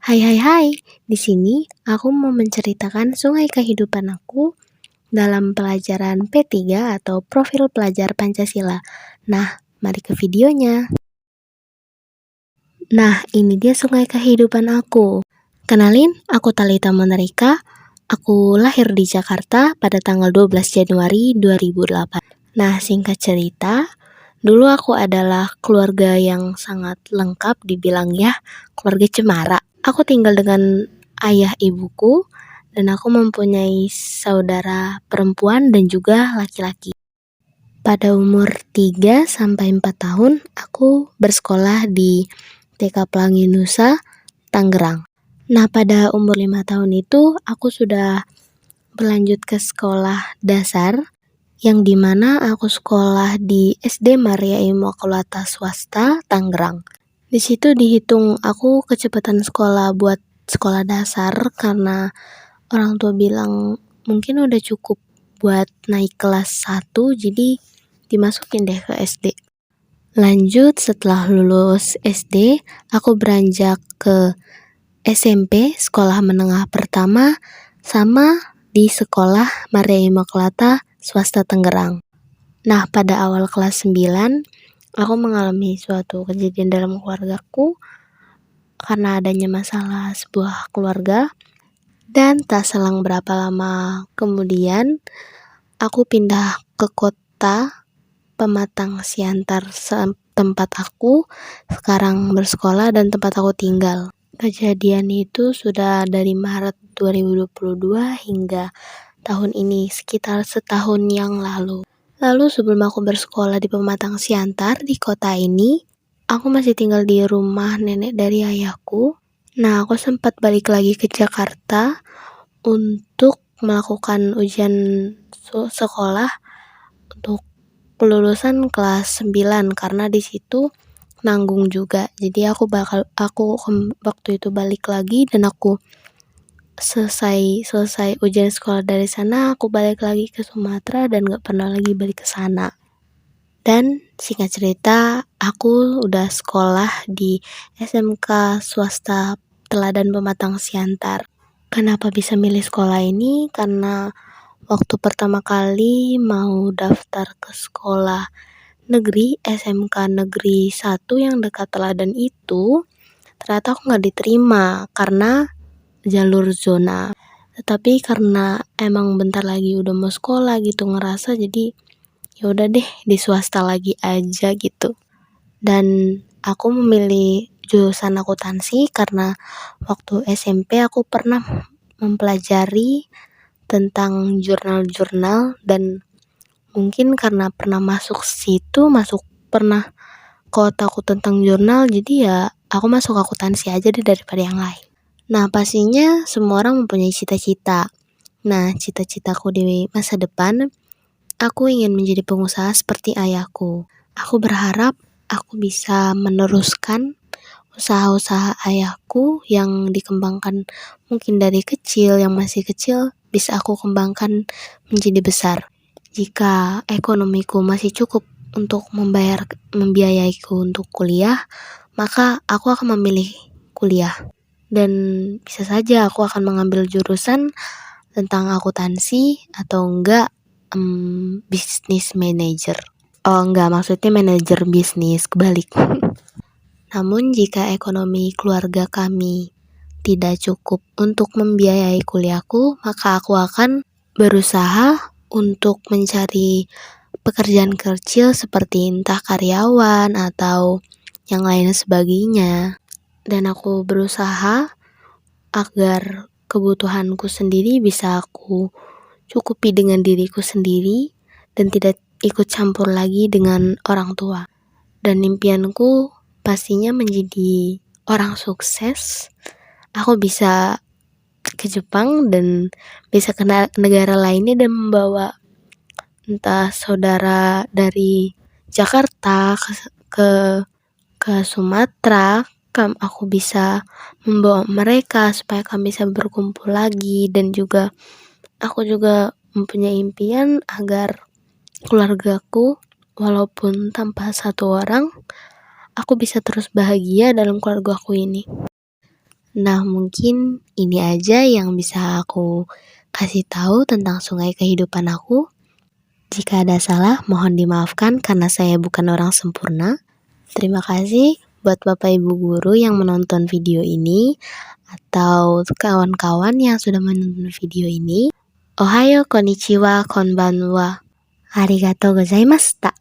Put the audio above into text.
Hai hai hai, di sini aku mau menceritakan sungai kehidupan aku dalam pelajaran P3 atau Profil Pelajar Pancasila. Nah, mari ke videonya. Nah, ini dia sungai kehidupan aku. Kenalin, aku Talita Monerika. Aku lahir di Jakarta pada tanggal 12 Januari 2008. Nah, singkat cerita, dulu aku adalah keluarga yang sangat lengkap dibilang ya, keluarga cemara. Aku tinggal dengan ayah ibuku dan aku mempunyai saudara perempuan dan juga laki-laki. Pada umur 3-4 tahun, aku bersekolah di TK Pelangi Nusa, Tangerang. Nah, pada umur 5 tahun itu, aku sudah berlanjut ke sekolah dasar, yang dimana aku sekolah di SD Maria Immaculata Swasta, Tangerang. Di situ dihitung aku kecepatan sekolah buat sekolah dasar karena orang tua bilang mungkin udah cukup buat naik kelas 1, jadi dimasukin deh ke SD. Lanjut setelah lulus SD, aku beranjak ke SMP, sekolah menengah pertama, sama di sekolah Maria Immaculata Swasta Tangerang. Nah, pada awal kelas 9, aku mengalami suatu kejadian dalam keluargaku karena adanya masalah sebuah keluarga. Dan tak selang berapa lama kemudian, aku pindah ke kota Pematang Siantar, tempat aku sekarang bersekolah dan tempat aku tinggal. Kejadian itu sudah dari Maret 2022 hingga tahun ini, sekitar setahun yang lalu. Lalu sebelum aku bersekolah di Pematang Siantar di kota ini, aku masih tinggal di rumah nenek dari ayahku. Nah, aku sempat balik lagi ke Jakarta untuk melakukan ujian sekolah untuk kelulusan kelas 9 karena di situ nanggung juga. Jadi aku waktu itu balik lagi dan aku selesai ujian sekolah dari sana, aku balik lagi ke Sumatera dan gak pernah lagi balik ke sana. Dan singkat cerita, aku udah sekolah di SMK Swasta Teladan Pematang Siantar. Kenapa bisa milih sekolah ini? Karena waktu pertama kali mau daftar ke sekolah negeri, SMK Negeri 1 yang dekat Teladan itu, ternyata aku gak diterima karena jalur zona. Tetapi karena emang bentar lagi udah mau sekolah gitu, ngerasa jadi ya udah deh di swasta lagi aja gitu. Dan aku memilih jurusan akuntansi karena waktu SMP aku pernah mempelajari tentang jurnal-jurnal dan mungkin karena pernah masuk situ, pernah ke otakku tentang jurnal, jadi ya aku masuk akuntansi aja deh daripada yang lain. Nah, pastinya semua orang mempunyai cita-cita. Nah, cita-citaku di masa depan, aku ingin menjadi pengusaha seperti ayahku. Aku berharap aku bisa meneruskan usaha-usaha ayahku yang dikembangkan mungkin dari kecil, yang masih kecil, bisa aku kembangkan menjadi besar. Jika ekonomiku masih cukup untuk membiayaiku untuk kuliah, maka aku akan memilih kuliah. Dan bisa saja aku akan mengambil jurusan tentang akuntansi atau enggak business manager. Oh enggak, maksudnya manajer bisnis, kebalik. Namun jika ekonomi keluarga kami tidak cukup untuk membiayai kuliahku, maka aku akan berusaha untuk mencari pekerjaan kecil seperti entah karyawan atau yang lain sebagainya. Dan aku berusaha agar kebutuhanku sendiri bisa aku cukupi dengan diriku sendiri dan tidak ikut campur lagi dengan orang tua. Dan impianku pastinya menjadi orang sukses. Aku bisa ke Jepang dan bisa ke negara lainnya dan membawa entah saudara dari Jakarta ke Sumatera. Aku bisa membawa mereka supaya kami bisa berkumpul lagi, dan juga aku juga mempunyai impian agar keluargaku, walaupun tanpa satu orang, aku bisa terus bahagia dalam keluargaku ini. Nah, mungkin ini aja yang bisa aku kasih tahu tentang sungai kehidupan aku. Jika ada salah, mohon dimaafkan karena saya bukan orang sempurna. Terima kasih buat Bapak Ibu guru yang menonton video ini atau kawan-kawan yang sudah menonton video ini. Ohayo, konnichiwa, konbanwa. Arigatou gozaimashita.